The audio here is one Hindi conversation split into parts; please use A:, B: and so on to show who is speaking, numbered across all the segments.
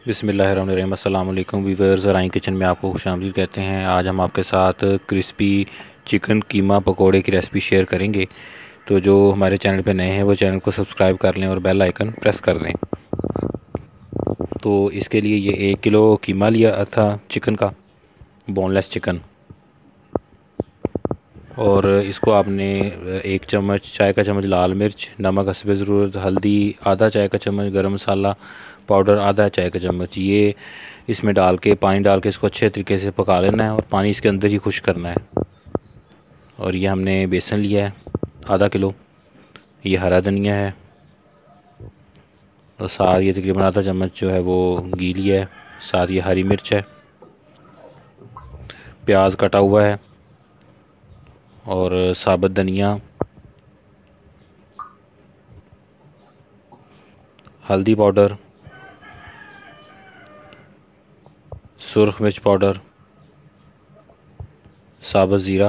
A: बिस्मिल्लाहिर्रहमानिर्रहीम। अस्सलाम वालेकुम व्यूअर्स, राई किचन में आपको खुशामदीद कहते हैं। आज हम आपके साथ क्रिस्पी चिकन कीमा पकोड़े की रेसिपी शेयर करेंगे। तो जो हमारे चैनल पे नए हैं वो चैनल को सब्सक्राइब कर लें और बेल आइकन प्रेस कर दें। तो इसके लिए ये 1 किलो कीमा लिया था चिकन का, बोनलेस चिकन। और इसको आपने 1 चम्मच चाय का चम्मच लाल मिर्च, नमक हस्बे ज़रूरत, हल्दी आधा चाय का चम्मच, गरम मसाला पाउडर आधा चाय का चम्मच, ये इसमें डाल के पानी डाल के इसको अच्छे तरीके से पका लेना है और पानी इसके अंदर ही खुश करना है। और ये हमने बेसन लिया है आधा किलो, ये हरा धनिया है और साथ ये तकरीबन आधा चम्मच जो है वो घी लिया है, साथ ये हरी मिर्च है, प्याज कटा हुआ है और साबुत धनिया, हल्दी पाउडर, सुरख मिर्च पाउडर, साबुत ज़ीरा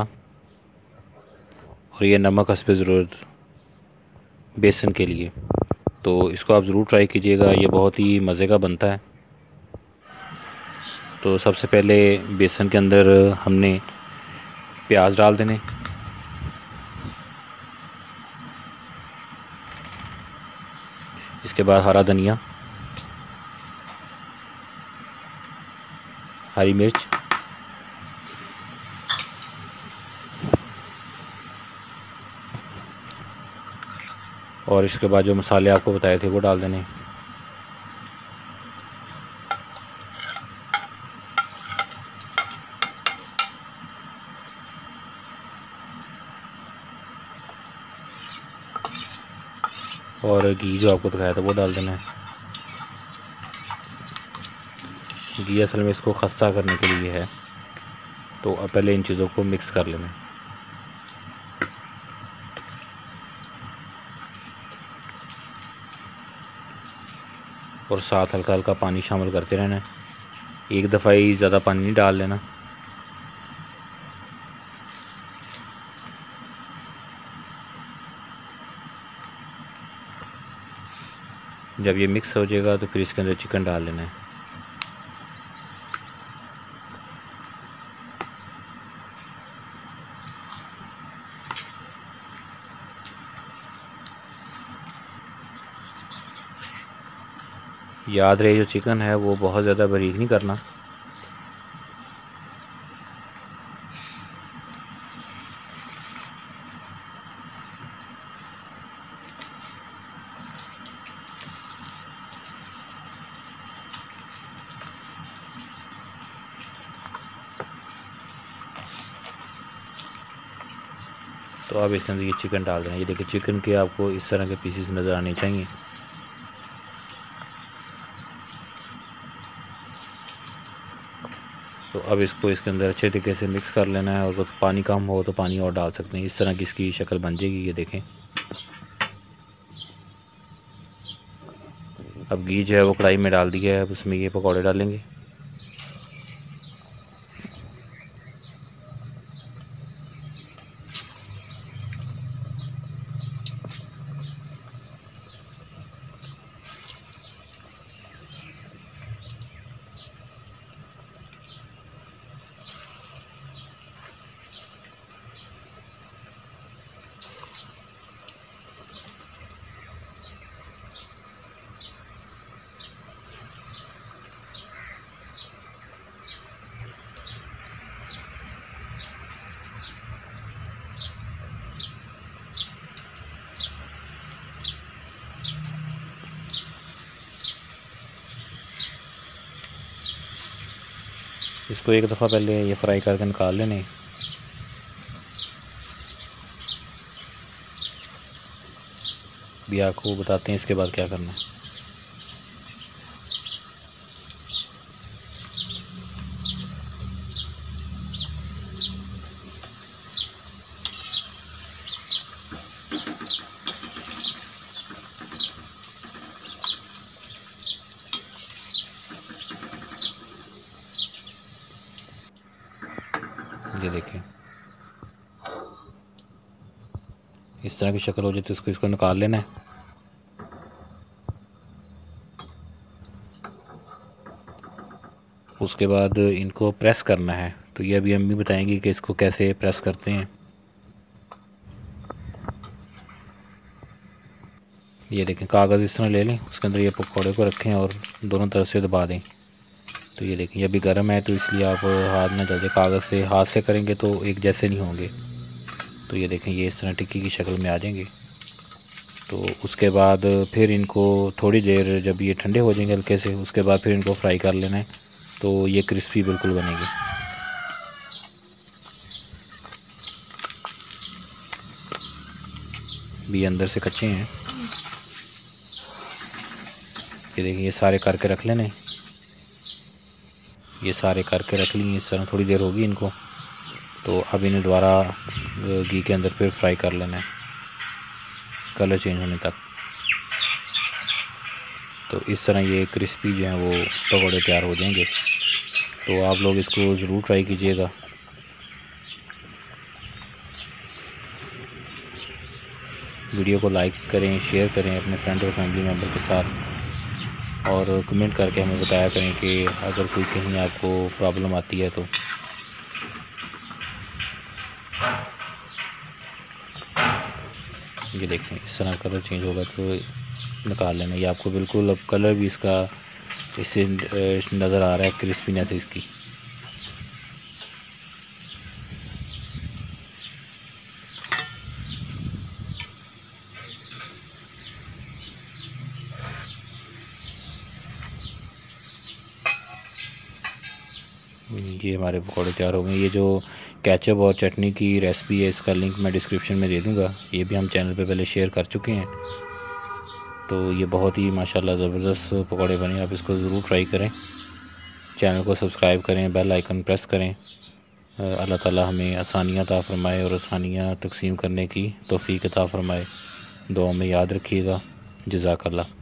A: और ये नमक हस्बे ज़रूरत बेसन के लिए। तो इसको आप ज़रूर ट्राई कीजिएगा, ये बहुत ही मज़े का बनता है। तो सबसे पहले बेसन के अंदर हमने प्याज डाल देने, इसके बाद हरा धनिया, हरी मिर्च, और इसके बाद जो मसाले आपको बताए थे वो डाल देने। और घी जो आपको दिखाया था वो डाल देना है। घी असल में इसको खस्ता करने के लिए है। तो अब पहले इन चीज़ों को मिक्स कर लेना है। और साथ हल्का हल्का पानी शामिल करते रहना है, एक दफ़ा ही ज़्यादा पानी नहीं डाल लेना। जब ये मिक्स हो जाएगा तो फिर इसके अंदर चिकन डाल लेना है। याद रहे जो चिकन है वो बहुत ज़्यादा बारीक नहीं करना। तो अब इसके अंदर ये चिकन डाल देना। ये देखिए चिकन के आपको इस तरह के पीसेस नज़र आने चाहिए। तो अब इसको इसके अंदर अच्छे तरीके से मिक्स कर लेना है, और कुछ पानी कम हो तो पानी और डाल सकते हैं। इस तरह की इसकी शक्ल बन जाएगी, ये देखें। अब घी जो है वो कढ़ाई में डाल दिया है, अब उसमें ये पकौड़े डालेंगे। इसको एक दफ़ा पहले ये फ्राई करके निकाल लेने। भी आपको बताते हैं इसके बाद क्या करना है। ये देखें इस तरह की शक्ल हो जाए तो इसको निकाल लेना है। उसके बाद इनको प्रेस करना है। तो ये अभी अम्मी बताएंगी कि इसको कैसे प्रेस करते हैं। ये देखें, कागज़ इस तरह ले लें, उसके अंदर ये पकौड़े को रखें और दोनों तरफ से दबा दें। तो ये देखें, ये अभी गर्म है तो इसलिए आप हाथ ना जल जाए। कागज़ से हाथ से करेंगे तो एक जैसे नहीं होंगे। तो ये देखें, ये इस तरह टिक्की की शक्ल में आ जाएंगे। तो उसके बाद फिर इनको थोड़ी देर जब ये ठंडे हो जाएंगे हल्के से, उसके बाद फिर इनको फ्राई कर लेना है। तो ये क्रिस्पी बिल्कुल बनेगी। भी अंदर से कच्चे हैं। ये देखिए, ये सारे करके रख लेने, ये सारे करके रख लिए इस तरह। थोड़ी देर होगी इनको, तो अब इन्हें दोबारा घी के अंदर फिर फ्राई कर लेना है कलर चेंज होने तक। तो इस तरह ये क्रिस्पी जो हैं वो पकौड़े तैयार हो जाएंगे। तो आप लोग इसको ज़रूर ट्राई कीजिएगा। वीडियो को लाइक करें, शेयर करें अपने फ्रेंड और फैमिली मेम्बर के साथ, और कमेंट करके हमें बताया करें कि अगर कोई कहीं आपको प्रॉब्लम आती है तो। ये देखें, इस तरह कलर चेंज होगा तो निकाल लेना। ये आपको बिल्कुल अब कलर भी इसका इससे नज़र आ रहा है, क्रिस्पीनेस इसकी। ये हमारे पकौड़े तैयार हो गए। ये जो केचप और चटनी की रेसिपी है, इसका लिंक मैं डिस्क्रिप्शन में दे दूँगा। ये भी हम चैनल पे पहले शेयर कर चुके हैं। तो ये बहुत ही माशाल्लाह ज़बरदस्त पकौड़े बने। आप इसको ज़रूर ट्राई करें। चैनल को सब्सक्राइब करें, बेल आइकन प्रेस करें। अल्लाह ताला हमें आसानियाँ अता फ़रमाए और आसानियाँ तक़सीम करने की तौफ़ीक़ अता फ़रमाए। दुआ में याद रखिएगा। जज़ाकल्लाह।